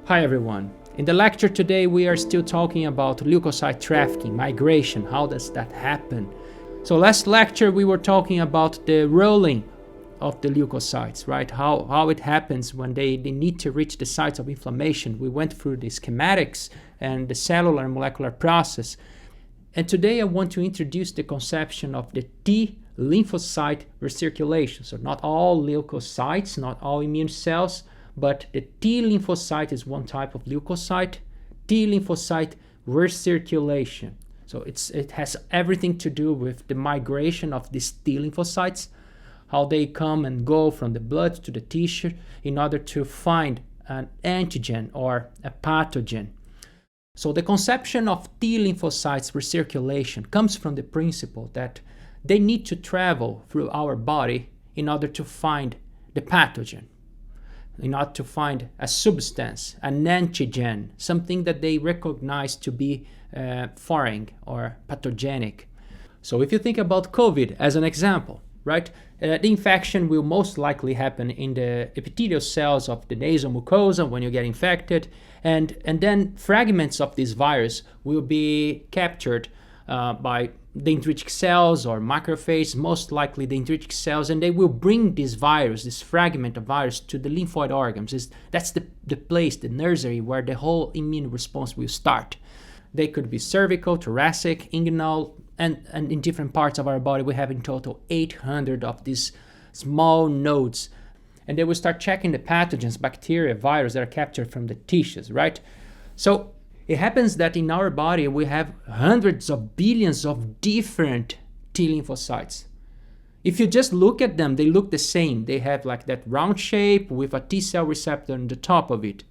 Hi everyone. In the lecture today we are still talking about leukocyte trafficking, migration, how does that happen? So last lecture we were talking about the rolling of the leukocytes, right? How it happens when they need to reach the sites of inflammation. We went through the schematics and the cellular and molecular process. And today I want to introduce the conception of the T lymphocyte recirculation. So not all leukocytes, not all immune cells, but the T lymphocyte is one type of leukocyte. T lymphocyte recirculation. So it has everything to do with the migration of these T lymphocytes, how they come and go from the blood to the tissue in order to find an antigen or a pathogen. So the conception of T lymphocytes recirculation comes from the principle that they need to travel through our body in order to find the pathogen, in order to find a substance, an antigen, something that they recognize to be foreign or pathogenic. So if you think about COVID as an example, right? The infection will most likely happen in the epithelial cells of the nasal mucosa when you get infected, and then fragments of this virus will be captured by dendritic cells or macrophages, most likely dendritic cells, and they will bring this virus, this fragment of virus, to the lymphoid organs. That's the place, the nursery, where the whole immune response will start. They could be cervical, thoracic, inguinal, and in different parts of our body we have in total 800 of these small nodes. And they will start checking the pathogens, bacteria, virus that are captured from the tissues, right? So it happens that in our body we have hundreds of billions of different T lymphocytes. If you just look at them, they look the same. They have like that round shape with a T cell receptor on the top of it.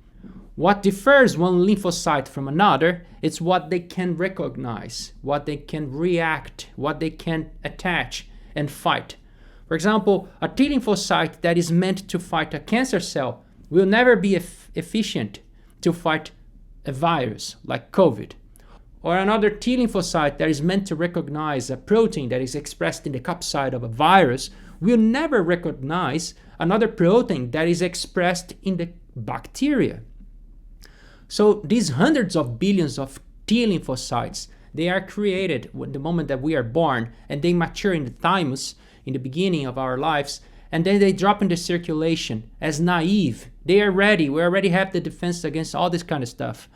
What differs one lymphocyte from another is what they can recognize, what they can react, what they can attach and fight. For example, a T lymphocyte that is meant to fight a cancer cell will never be efficient to fight a virus like COVID. Or another T lymphocyte that is meant to recognize a protein that is expressed in the capsid of a virus will never recognize another protein that is expressed in the bacteria. So these hundreds of billions of T lymphocytes, they are created at the moment that we are born, and they mature in the thymus in the beginning of our lives, and then they drop into circulation as naive. They are ready. We already have the defense against all this kind of stuff.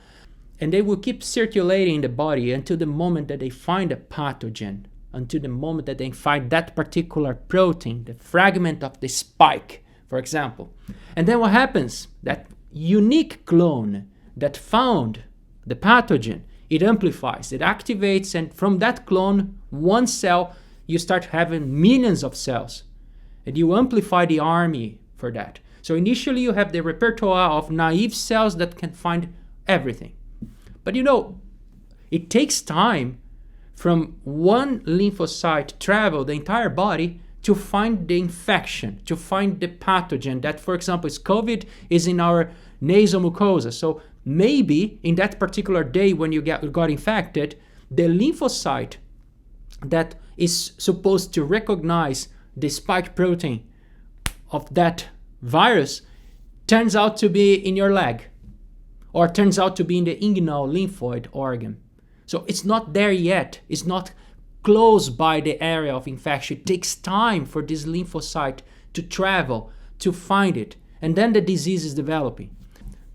And they will keep circulating in the body until the moment that they find a pathogen, until the moment that they find that particular protein, the fragment of the spike, for example. And then what happens? That unique clone that found the pathogen, it amplifies, it activates, and from that clone, one cell, you start having millions of cells. And you amplify the army for that. So initially you have the repertoire of naive cells that can find everything. But it takes time from one lymphocyte travel the entire body to find the infection, to find the pathogen that, for example, is COVID, is in our nasal mucosa. So maybe in that particular day when you got infected, the lymphocyte that is supposed to recognize the spike protein of that virus turns out to be in your leg, or turns out to be in the inguinal lymphoid organ. So it's not there yet. It's not close by the area of infection. It takes time for this lymphocyte to travel, to find it, and then the disease is developing.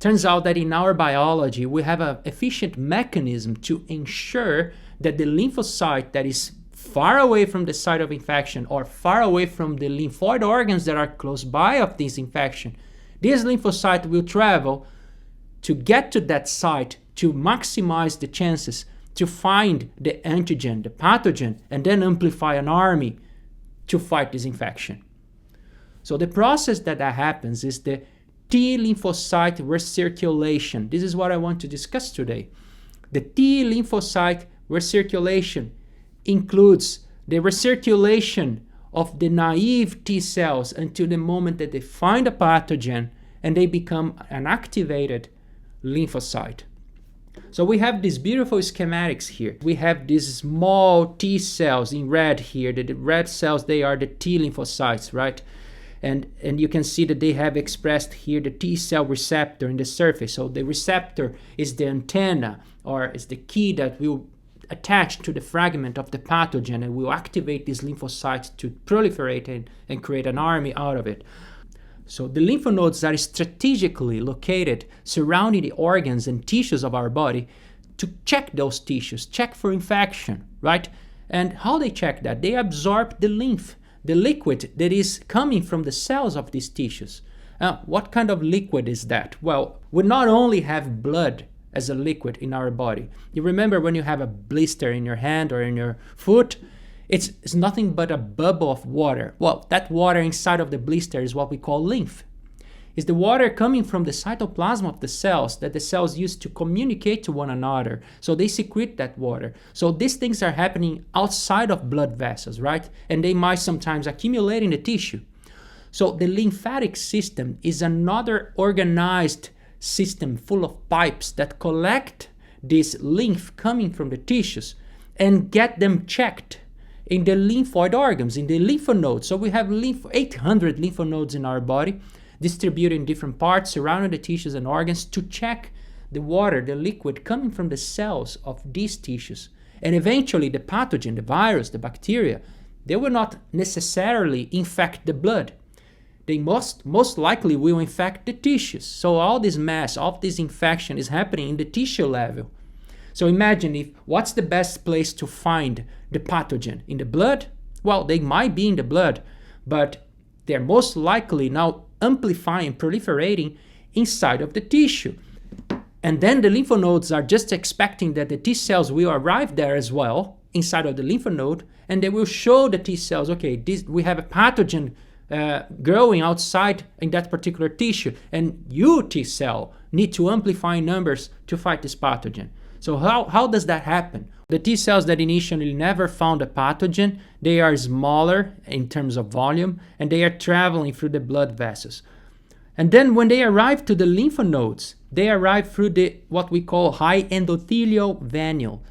Turns out that in our biology, we have an efficient mechanism to ensure that the lymphocyte that is far away from the site of infection or far away from the lymphoid organs that are close by of this infection, this lymphocyte will travel to get to that site to maximize the chances to find the antigen, the pathogen, and then amplify an army to fight this infection. So the process that happens is the T lymphocyte recirculation. This is what I want to discuss today. The T lymphocyte recirculation includes the recirculation of the naive T cells until the moment that they find a pathogen and they become an activated lymphocyte. So we have these beautiful schematics here. We have these small T cells in red here. The red cells, they are the T lymphocytes, right? And you can see that they have expressed here the T cell receptor in the surface. So the receptor is the antenna, or is the key that will attach to the fragment of the pathogen and will activate these lymphocytes to proliferate and create an army out of it. So the lymph nodes are strategically located surrounding the organs and tissues of our body to check those tissues, check for infection, right? And how they check that? They absorb the lymph, the liquid that is coming from the cells of these tissues. What kind of liquid is that? Well, we not only have blood as a liquid in our body. You remember when you have a blister in your hand or in your foot, it's nothing but a bubble of water. Well, that water inside of the blister is what we call lymph. It's the water coming from the cytoplasm of the cells that the cells use to communicate to one another. So they secrete that water. So these things are happening outside of blood vessels, right? And they might sometimes accumulate in the tissue. So the lymphatic system is another organized system full of pipes that collect this lymph coming from the tissues and get them checked in the lymphoid organs, in the lymph nodes. So we have 800 lymph nodes in our body, distributed in different parts surrounding the tissues and organs to check the water, the liquid coming from the cells of these tissues. And eventually the pathogen, the virus, the bacteria, they will not necessarily infect the blood. They most likely will infect the tissues. So all this mass, all this infection is happening in the tissue level. So imagine what's the best place to find the pathogen? In the blood? Well, they might be in the blood, but they're most likely now amplifying, proliferating inside of the tissue. And then the lymph nodes are just expecting that the T cells will arrive there as well, inside of the lymph node, and they will show the T cells, okay, we have a pathogen growing outside in that particular tissue, and you, T cell, need to amplify in numbers to fight this pathogen. So how does that happen? The T cells that initially never found a pathogen, they are smaller in terms of volume, and they are traveling through the blood vessels. And then when they arrive to the lymph nodes, they arrive through what we call high endothelial vanule.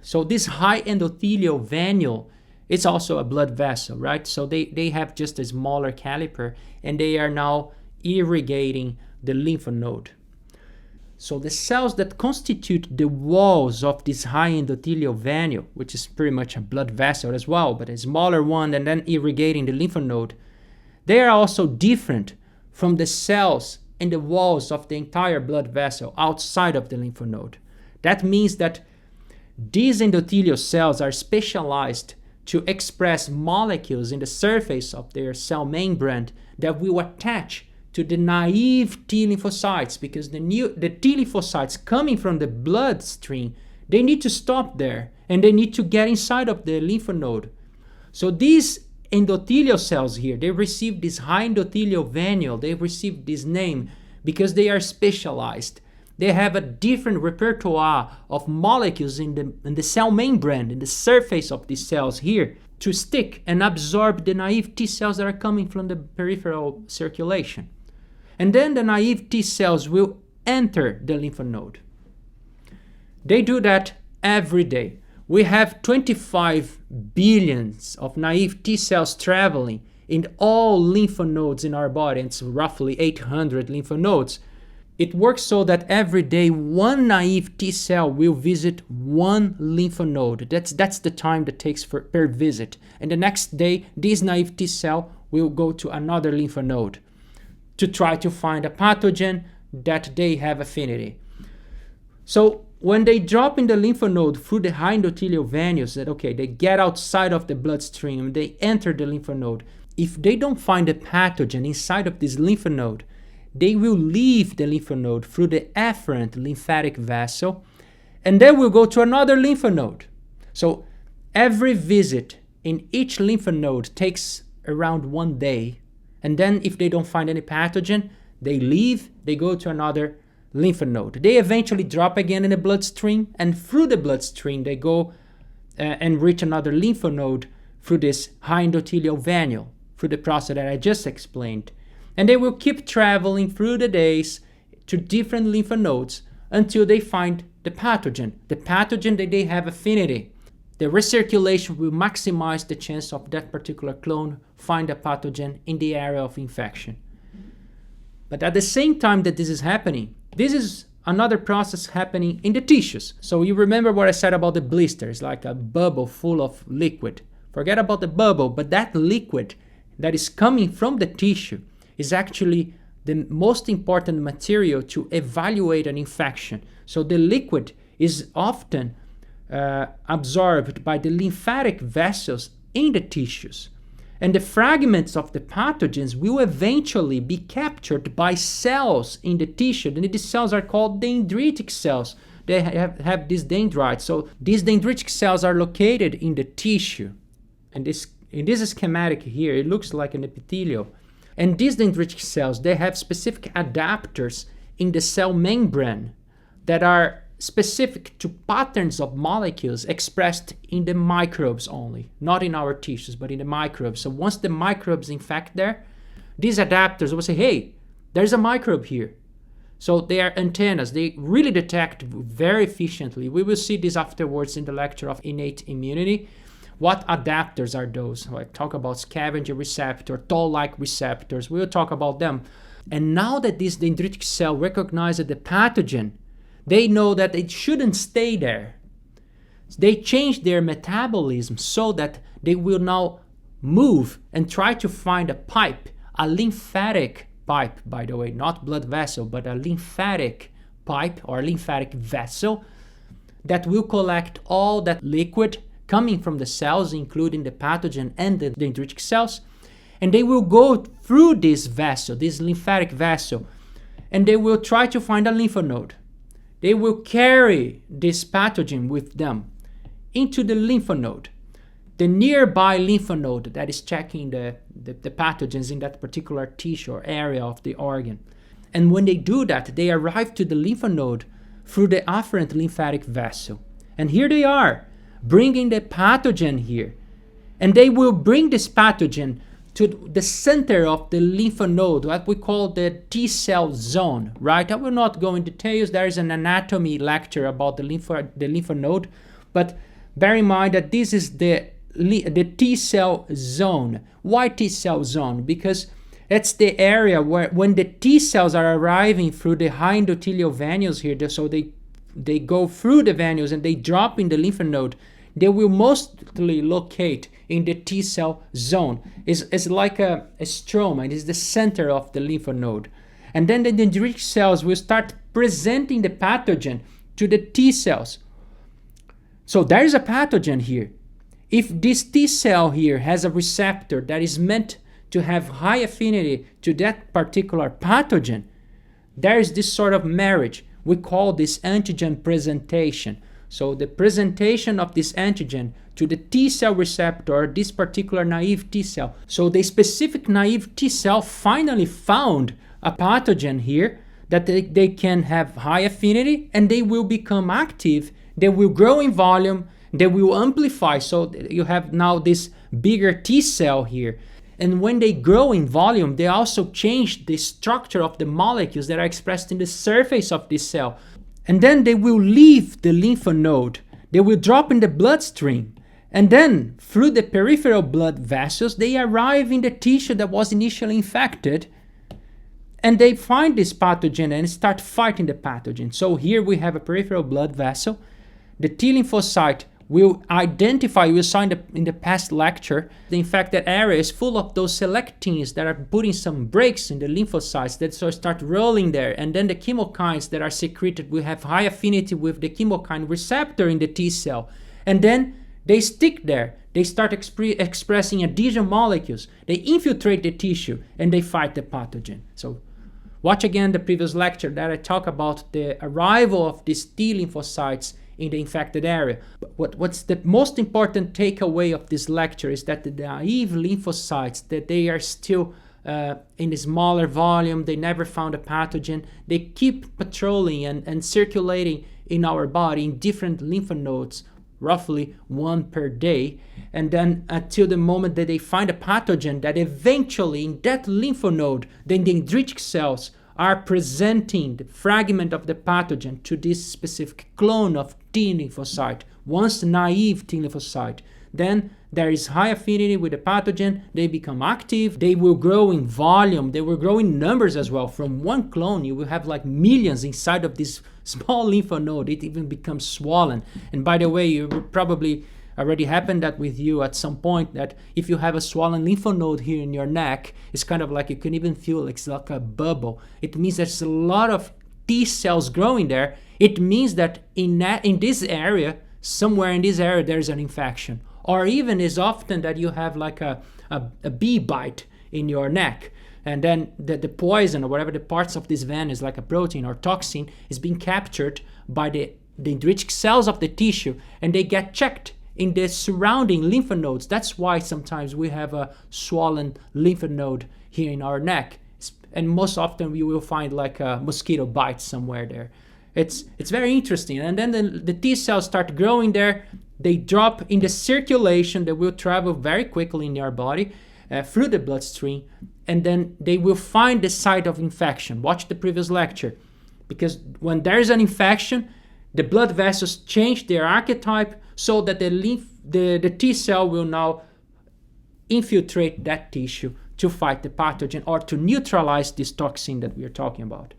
So this high endothelial vanule, it's also a blood vessel, right? So they have just a smaller caliper, and they are now irrigating the lymph node. So the cells that constitute the walls of this high endothelial vanule, which is pretty much a blood vessel as well, but a smaller one and then irrigating the lymph node, they are also different from the cells in the walls of the entire blood vessel outside of the lymph node. That means that these endothelial cells are specialized to express molecules in the surface of their cell membrane that will attach to the naive T lymphocytes, because the T lymphocytes coming from the bloodstream, they need to stop there and they need to get inside of the lymph node. So these endothelial cells here, they receive this high endothelial vanule, they receive this name because they are specialized. They have a different repertoire of molecules in the cell membrane, in the surface of these cells here, to stick and absorb the naive T cells that are coming from the peripheral circulation. And then the naive T cells will enter the lymph node. They do that every day. We have 25 billions of naive T cells traveling in all lymph nodes in our body. It's roughly 800 lymph nodes. It works so that every day one naive T cell will visit one lymph node. That's the time that takes per visit. And the next day, this naive T cell will go to another lymph node to try to find a pathogen that they have affinity. So when they drop in the lymph node through the high endothelial vanules, they get outside of the bloodstream, they enter the lymph node. If they don't find a pathogen inside of this lymph node, they will leave the lymph node through the afferent lymphatic vessel, and then will go to another lymph node. So every visit in each lymph node takes around 1 day. And then if they don't find any pathogen, they leave, they go to another lymph node. They eventually drop again in the bloodstream, and through the bloodstream they go and reach another lymph node through this high endothelial vanule, through the process that I just explained. And they will keep traveling through the days to different lymph nodes until they find the pathogen that they have affinity. The recirculation will maximize the chance of that particular clone find a pathogen in the area of infection. But at the same time that this is happening, this is another process happening in the tissues. So you remember what I said about the blisters, like a bubble full of liquid. Forget about the bubble, but that liquid that is coming from the tissue is actually the most important material to evaluate an infection. So the liquid is often absorbed by the lymphatic vessels in the tissues. And the fragments of the pathogens will eventually be captured by cells in the tissue. And these cells are called dendritic cells. They have these dendrites. So these dendritic cells are located in the tissue. And in this schematic here, it looks like an epithelial. And these dendritic cells, they have specific adapters in the cell membrane that are specific to patterns of molecules expressed in the microbes only, not in our tissues, but in the microbes. So once the microbes infect there, these adapters will say, hey, there's a microbe here. So they are antennas. They really detect very efficiently. We will see this afterwards in the lecture of innate immunity. What adapters are those? Like talk about scavenger receptor, toll-like receptors. We'll talk about them. And now that this dendritic cell recognizes the pathogen, they know that it shouldn't stay there. They change their metabolism so that they will now move and try to find a pipe, a lymphatic pipe, by the way, not blood vessel, but a lymphatic pipe or lymphatic vessel that will collect all that liquid coming from the cells, including the pathogen and the dendritic cells. And they will go through this vessel, this lymphatic vessel, and they will try to find a lymph node. They will carry this pathogen with them into the lymph node, the nearby lymph node that is checking the pathogens in that particular tissue or area of the organ. And when they do that, they arrive to the lymph node through the afferent lymphatic vessel. And here they are, bringing the pathogen here. And they will bring this pathogen to the center of the lymph node, what we call the T cell zone, right? I will not go into details. There is an anatomy lecture about the lymph node, but bear in mind that this is the T cell zone. Why T cell zone? Because it's the area where when the T cells are arriving through the high endothelial venules here, so they go through the venules and they drop in the lymph node, they will mostly locate in the T cell zone. It's like a stroma. It is the center of the lymph node. And then the dendritic cells will start presenting the pathogen to the T cells. So there is a pathogen here. If this T cell here has a receptor that is meant to have high affinity to that particular pathogen, there is this sort of marriage. We call this antigen presentation. So the presentation of this antigen to the T cell receptor, this particular naive T cell. So the specific naive T cell finally found a pathogen here that they can have high affinity and they will become active. They will grow in volume. They will amplify. So you have now this bigger T cell here. And when they grow in volume, they also change the structure of the molecules that are expressed in the surface of this cell. And then they will leave the lymph node. They will drop in the bloodstream. And then, through the peripheral blood vessels, they arrive in the tissue that was initially infected. And they find this pathogen and start fighting the pathogen. So here we have a peripheral blood vessel. The T lymphocyte will identify, we saw in the past lecture, the infected area is full of those selectins that are putting some brakes in the lymphocytes that so start rolling there. And then the chemokines that are secreted will have high affinity with the chemokine receptor in the T cell. And then they stick there. They start expressing adhesion molecules. They infiltrate the tissue and they fight the pathogen. So watch again the previous lecture that I talk about the arrival of these T lymphocytes in the infected area. But what's the most important takeaway of this lecture is that the naive lymphocytes, that they are still in a smaller volume, they never found a pathogen, they keep patrolling and circulating in our body in different lymph nodes, roughly one per day, and then until the moment that they find a pathogen that eventually in that lymph node, the dendritic cells are presenting the fragment of the pathogen to this specific clone of T lymphocyte, once naive T lymphocyte, then there is high affinity with the pathogen, they become active, they will grow in volume, they will grow in numbers as well. From one clone, you will have like millions inside of this small lymph node. It even becomes swollen. And by the way, you will probably already happened that with you at some point, that if you have a swollen lymph node here in your neck, it's kind of like you can even feel it's like a bubble. It means there's a lot of T cells growing there. It means that in this area, somewhere in this area, there's an infection. Or even as often that you have like a bee bite in your neck, and then the poison or whatever the parts of this vein is, like a protein or toxin, is being captured by the dendritic cells of the tissue, and they get checked in the surrounding lymph nodes. That's why sometimes we have a swollen lymph node here in our neck, and most often we will find like a mosquito bite somewhere there. It's very interesting. And then the T cells start growing there. They drop in the circulation. They will travel very quickly in your body through the bloodstream, and then they will find the site of infection. Watch the previous lecture, because when there's an infection, the blood vessels change their archetype so that the T cell will now infiltrate that tissue to fight the pathogen or to neutralize this toxin that we are talking about.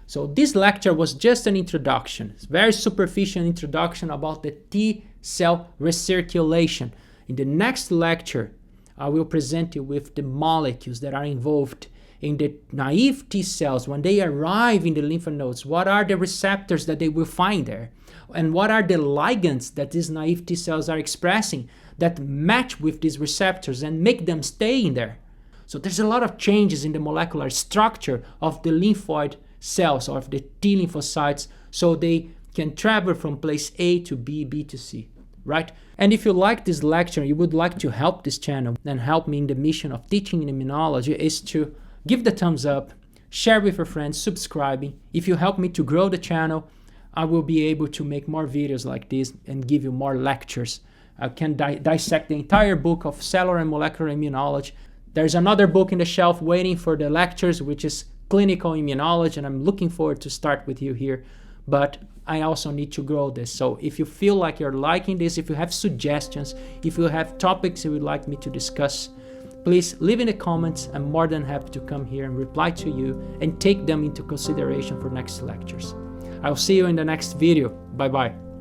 So this lecture was just an introduction, it's a very superficial introduction about the T cell recirculation. In the next lecture, I will present you with the molecules that are involved in the naive T cells when they arrive in the lymph nodes. What are the receptors that they will find there? And what are the ligands that these naive T cells are expressing that match with these receptors and make them stay in there? So there's a lot of changes in the molecular structure of the lymphoid cells or of the T lymphocytes, so they can travel from place A to B, B to C, right? And if you like this lecture, you would like to help this channel and help me in the mission of teaching immunology, is to give the thumbs up, share with your friends, subscribing. If you help me to grow the channel, I will be able to make more videos like this and give you more lectures. I can dissect the entire book of cellular and molecular immunology. There's another book in the shelf waiting for the lectures, which is clinical immunology, and I'm looking forward to start with you here. But I also need to grow this. So if you feel like you're liking this, if you have suggestions, if you have topics you would like me to discuss, please leave in the comments. I'm more than happy to come here and reply to you and take them into consideration for next lectures. I'll see you in the next video. Bye bye.